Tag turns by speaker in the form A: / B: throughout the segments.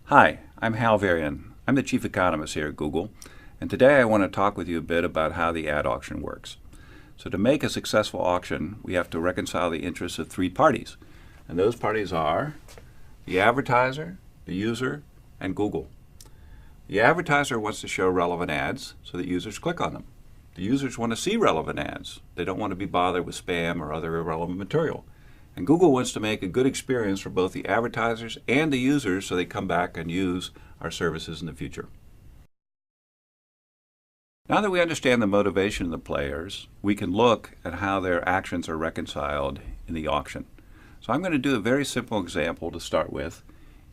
A: Hi, I'm Hal Varian. I'm the Chief Economist here at Google, and today I want to talk with you a bit about how the ad auction works. So to make a successful auction, we have to reconcile the interests of three parties, and those parties are the advertiser, the user, and Google. The advertiser wants to show relevant ads so that users click on them. The users want to see relevant ads. They don't want to be bothered with spam or other irrelevant material. And Google wants to make a good experience for both the advertisers and the users so they come back and use our services in the future. Now that we understand the motivation of the players, we can look at how their actions are reconciled in the auction. So I'm going to do a very simple example to start with.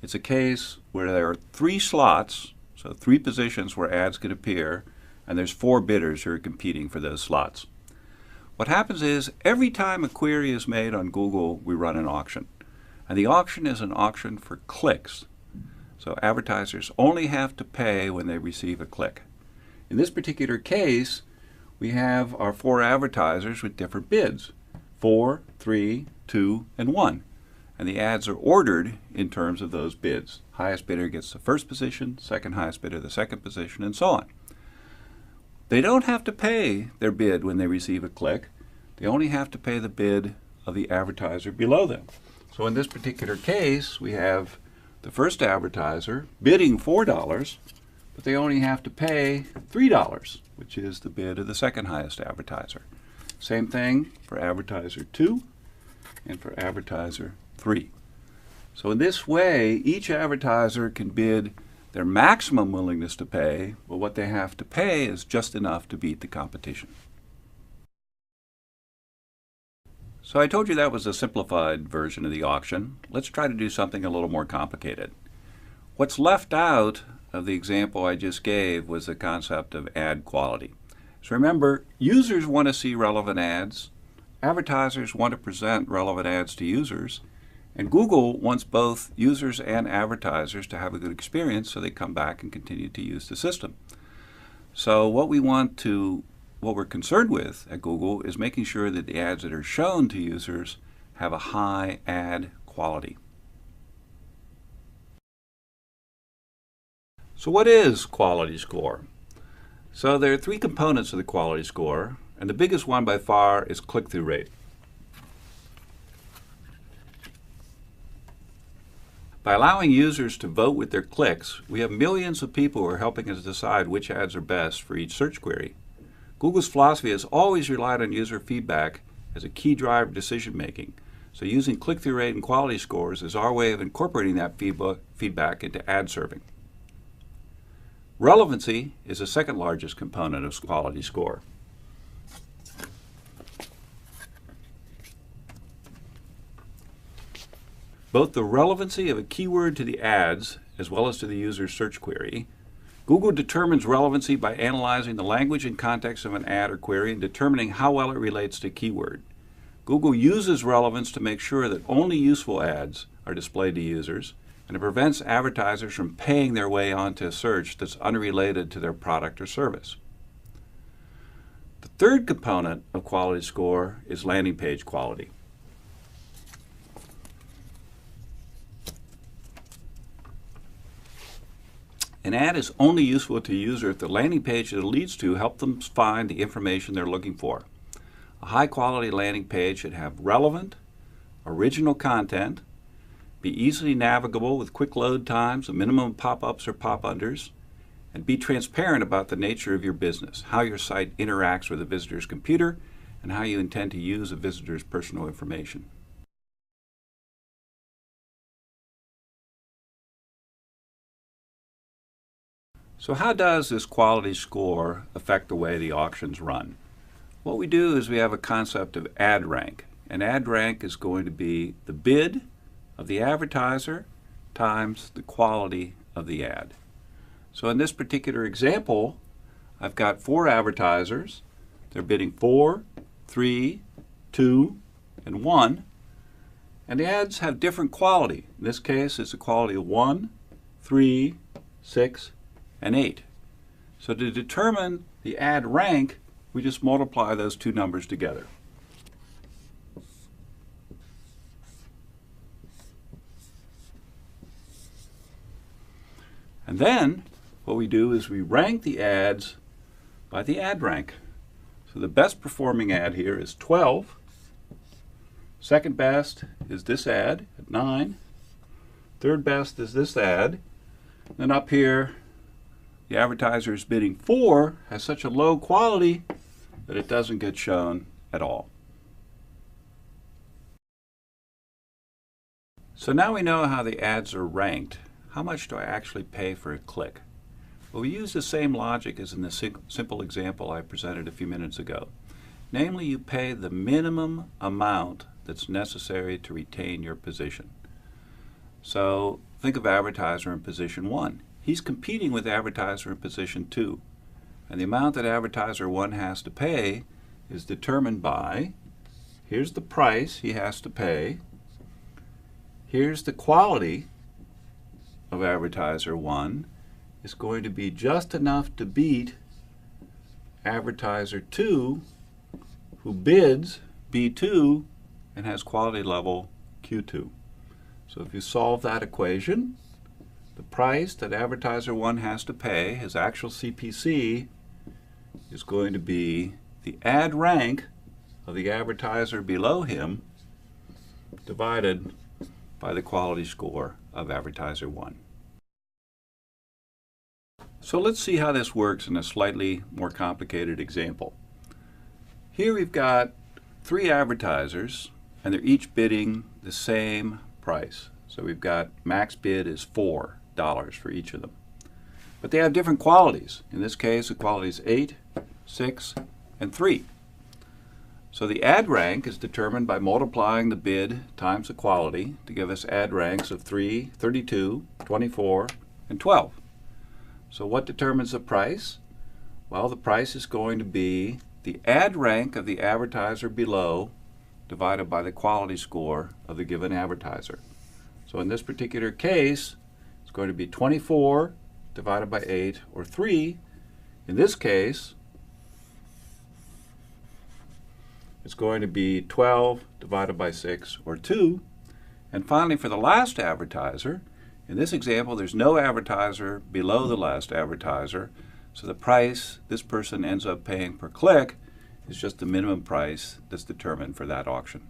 A: It's a case where there are three slots, so three positions where ads could appear, and there's four bidders who are competing for those slots. What happens is every time a query is made on Google, we run an auction. And the auction is an auction for clicks. So advertisers only have to pay when they receive a click. In this particular case, we have our four advertisers with different bids: 4, 3, 2, and 1. And the ads are ordered in terms of those bids. Highest bidder gets the first position, second highest bidder the second position, and so on. They don't have to pay their bid when they receive a click. They only have to pay the bid of the advertiser below them. So in this particular case, we have the first advertiser bidding $4, but they only have to pay $3, which is the bid of the second highest advertiser. Same thing for advertiser 2 and for advertiser 3. So in this way, each advertiser can bid their maximum willingness to pay, but what they have to pay is just enough to beat the competition. So I told you that was a simplified version of the auction. Let's try to do something a little more complicated. What's left out of the example I just gave was the concept of ad quality. So remember, users want to see relevant ads, advertisers want to present relevant ads to users, and Google wants both users and advertisers to have a good experience so they come back and continue to use the system. So what we're concerned with at Google is making sure that the ads that are shown to users have a high ad quality. So what is quality score? So there are three components of the quality score, and the biggest one by far is click-through rate. By allowing users to vote with their clicks, we have millions of people who are helping us decide which ads are best for each search query. Google's philosophy has always relied on user feedback as a key driver of decision making. So using click-through rate and quality scores is our way of incorporating that feedback into ad serving. Relevancy is the second largest component of quality score. Both the relevancy of a keyword to the ads as well as to the user's search query. Google determines relevancy by analyzing the language and context of an ad or query and determining how well it relates to keyword. Google uses relevance to make sure that only useful ads are displayed to users, and it prevents advertisers from paying their way onto a search that's unrelated to their product or service. The third component of quality score is landing page quality. An ad is only useful to a user if the landing page that it leads to helps them find the information they're looking for. A high-quality landing page should have relevant, original content, be easily navigable with quick load times, a minimum of pop-ups or pop-unders, and be transparent about the nature of your business, how your site interacts with a visitor's computer, and how you intend to use a visitor's personal information. So how does this quality score affect the way the auctions run? What we do is we have a concept of ad rank. And ad rank is going to be the bid of the advertiser times the quality of the ad. So in this particular example, I've got four advertisers. They're bidding 4, 3, 2, and 1. And the ads have different quality. In this case, it's a quality of 1, 3, 6, and 8. So to determine the ad rank, we just multiply those two numbers together. And then what we do is we rank the ads by the ad rank. So the best performing ad here is 12. Second best is this ad at 9. Third best is this ad. Then up here, the advertiser is bidding 4 has such a low quality that it doesn't get shown at all. So now we know how the ads are ranked. How much do I actually pay for a click? Well, we use the same logic as in the simple example I presented a few minutes ago. Namely, you pay the minimum amount that's necessary to retain your position. So think of advertiser in position 1. He's competing with advertiser in position 2. And the amount that advertiser 1 has to pay is determined by, here's the price he has to pay, here's the quality of advertiser 1, is going to be just enough to beat advertiser 2, who bids B2 and has quality level Q2. So if you solve that equation, the price that advertiser 1 has to pay, his actual CPC, is going to be the ad rank of the advertiser below him divided by the quality score of advertiser 1. So let's see how this works in a slightly more complicated example. Here we've got 3 advertisers, and they're each bidding the same price. So we've got max bid is $4 for each of them. But they have different qualities. In this case, the quality is 8, 6, and 3. So the ad rank is determined by multiplying the bid times the quality to give us ad ranks of 3, 32, 24, and 12. So what determines the price? Well, the price is going to be the ad rank of the advertiser below divided by the quality score of the given advertiser. So in this particular case, it's going to be 24 divided by 8, or 3. In this case, it's going to be 12 divided by 6, or 2. And finally, for the last advertiser, in this example, there's no advertiser below the last advertiser, so the price this person ends up paying per click is just the minimum price that's determined for that auction.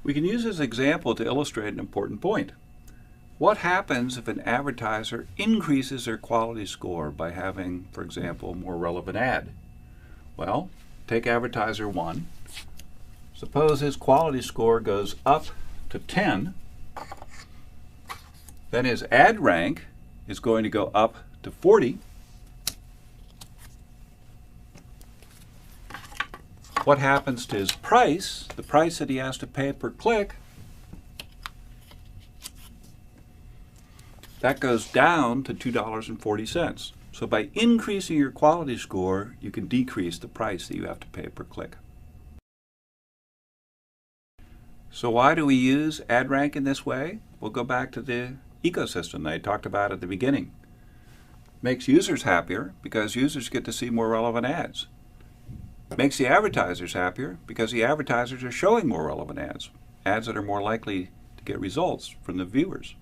A: We can use this example to illustrate an important point. What happens if an advertiser increases their quality score by having, for example, a more relevant ad? Well, take advertiser 1. Suppose his quality score goes up to 10. Then his ad rank is going to go up to 40. What happens to his price, the price that he has to pay per click? That goes down to $2.40. So by increasing your quality score, you can decrease the price that you have to pay per click. So why do we use ad rank in this way? We'll go back to the ecosystem that I talked about at the beginning. Makes users happier because users get to see more relevant ads. Makes the advertisers happier because the advertisers are showing more relevant ads, ads that are more likely to get results from the viewers.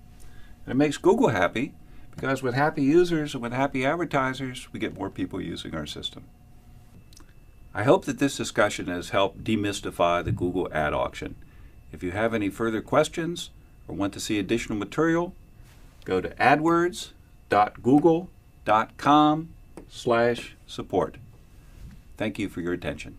A: And it makes Google happy because with happy users and with happy advertisers, we get more people using our system. I hope that this discussion has helped demystify the Google ad auction. If you have any further questions or want to see additional material, go to adwords.google.com/support. Thank you for your attention.